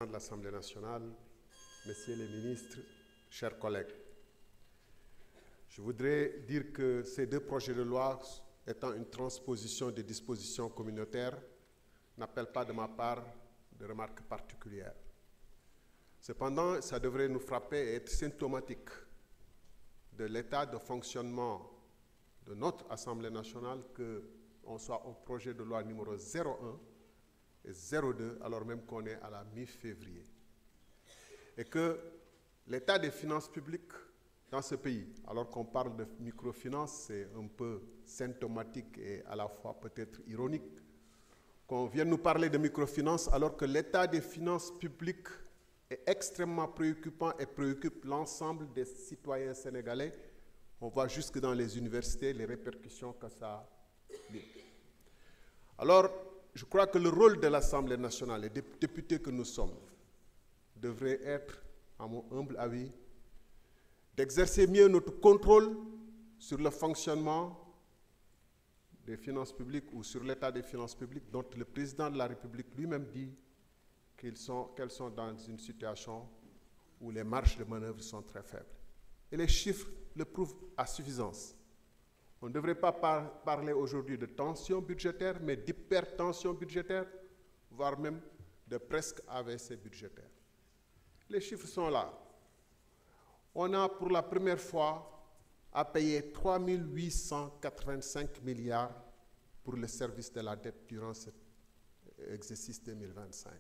De l'Assemblée nationale, messieurs les ministres, chers collègues. Je voudrais dire que ces deux projets de loi, étant une transposition des dispositions communautaires, n'appellent pas de ma part de remarques particulières. Cependant, ça devrait nous frapper et être symptomatique de l'état de fonctionnement de notre Assemblée nationale qu'on soit au projet de loi numéro 01 et 02, alors même qu'on est à la mi-février. Et que l'état des finances publiques dans ce pays, alors qu'on parle de microfinance, c'est un peu symptomatique et à la fois peut-être ironique, qu'on vienne nous parler de microfinance alors que l'état des finances publiques est extrêmement préoccupant et préoccupe l'ensemble des citoyens sénégalais. On voit jusque dans les universités les répercussions que ça a. Alors, je crois que le rôle de l'Assemblée nationale et des députés que nous sommes devrait être, à mon humble avis, d'exercer mieux notre contrôle sur le fonctionnement des finances publiques ou sur l'état des finances publiques dont le président de la République lui-même dit qu'elles sont dans une situation où les marges de manœuvre sont très faibles. Et les chiffres le prouvent à suffisance. On ne devrait pas parler aujourd'hui de tension budgétaire, mais d'hypertension budgétaire, voire même de presque AVC budgétaire. Les chiffres sont là. On a pour la première fois à payer 3 885 milliards pour le service de la dette durant cet exercice 2025.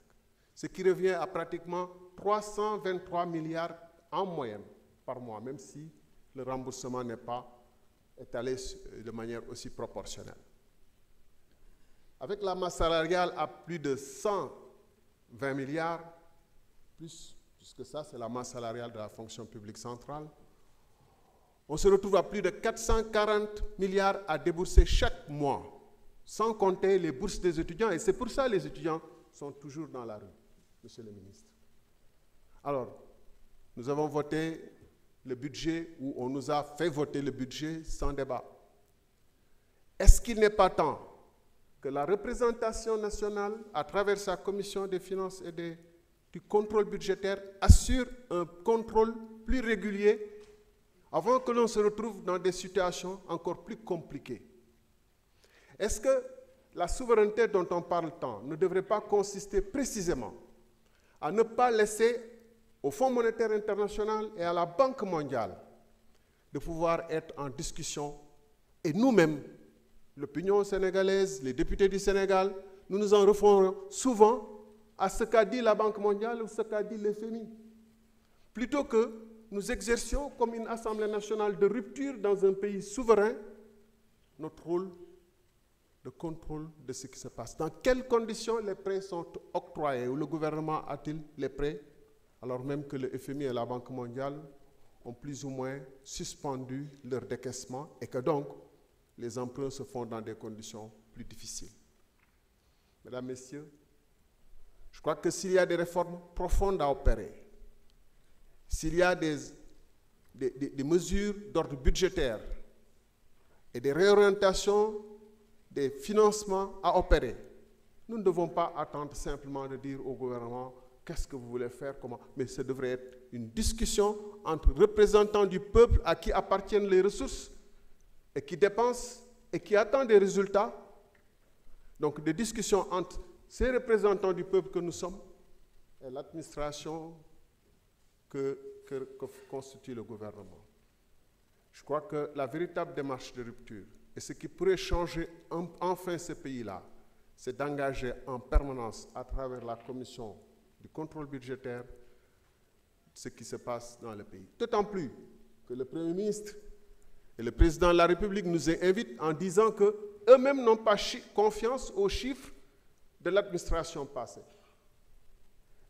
Ce qui revient à pratiquement 323 milliards en moyenne par mois, même si le remboursement n'est pas étalé de manière aussi proportionnelle. Avec la masse salariale à plus de 120 milliards, puisque ça c'est la masse salariale de la fonction publique centrale, on se retrouve à plus de 440 milliards à débourser chaque mois, sans compter les bourses des étudiants, et c'est pour ça que les étudiants sont toujours dans la rue, monsieur le ministre. Alors, nous avons voté le budget, où on nous a fait voter le budget sans débat. Est-ce qu'il n'est pas temps que la représentation nationale, à travers sa commission des finances et du contrôle budgétaire, assure un contrôle plus régulier avant que l'on se retrouve dans des situations encore plus compliquées? Est-ce que la souveraineté dont on parle tant ne devrait pas consister précisément à ne pas laisser au Fonds monétaire international et à la Banque mondiale de pouvoir être en discussion, et nous-mêmes, l'opinion sénégalaise, les députés du Sénégal, nous nous en référons souvent à ce qu'a dit la Banque mondiale ou ce qu'a dit le FMI, plutôt que nous exercions comme une Assemblée nationale de rupture dans un pays souverain notre rôle de contrôle de ce qui se passe. Dans quelles conditions les prêts sont octroyés, ou le gouvernement a-t-il les prêts, alors même que le FMI et la Banque mondiale ont plus ou moins suspendu leur décaissement et que donc les emprunts se font dans des conditions plus difficiles. Mesdames, Messieurs, je crois que s'il y a des réformes profondes à opérer, s'il y a des mesures d'ordre budgétaire et des réorientations des financements à opérer, nous ne devons pas attendre simplement de dire au gouvernement qu'est-ce que vous voulez faire, comment, mais ça devrait être une discussion entre représentants du peuple à qui appartiennent les ressources et qui dépensent et qui attendent des résultats. Donc des discussions entre ces représentants du peuple que nous sommes et l'administration que constitue le gouvernement. Je crois que la véritable démarche de rupture et ce qui pourrait changer enfin ce pays-là, c'est d'engager en permanence à travers la commission du contrôle budgétaire ce qui se passe dans le pays. D'autant plus que le Premier ministre et le Président de la République nous invitent en disant qu'eux-mêmes n'ont pas confiance aux chiffres de l'administration passée.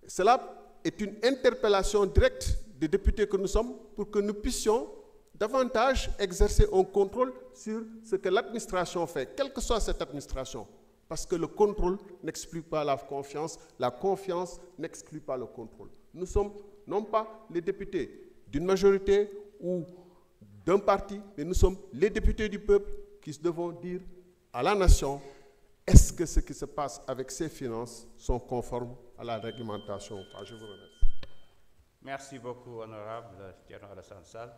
Cela est une interpellation directe des députés que nous sommes pour que nous puissions davantage exercer un contrôle sur ce que l'administration fait, quelle que soit cette administration. Parce que le contrôle n'exclut pas la confiance n'exclut pas le contrôle. Nous sommes non pas les députés d'une majorité ou d'un parti, mais nous sommes les députés du peuple qui devons dire à la nation, est-ce que ce qui se passe avec ces finances sont conformes à la réglementation ou pas. Je vous remercie. Merci beaucoup, honorable Thierno Alassane Sall.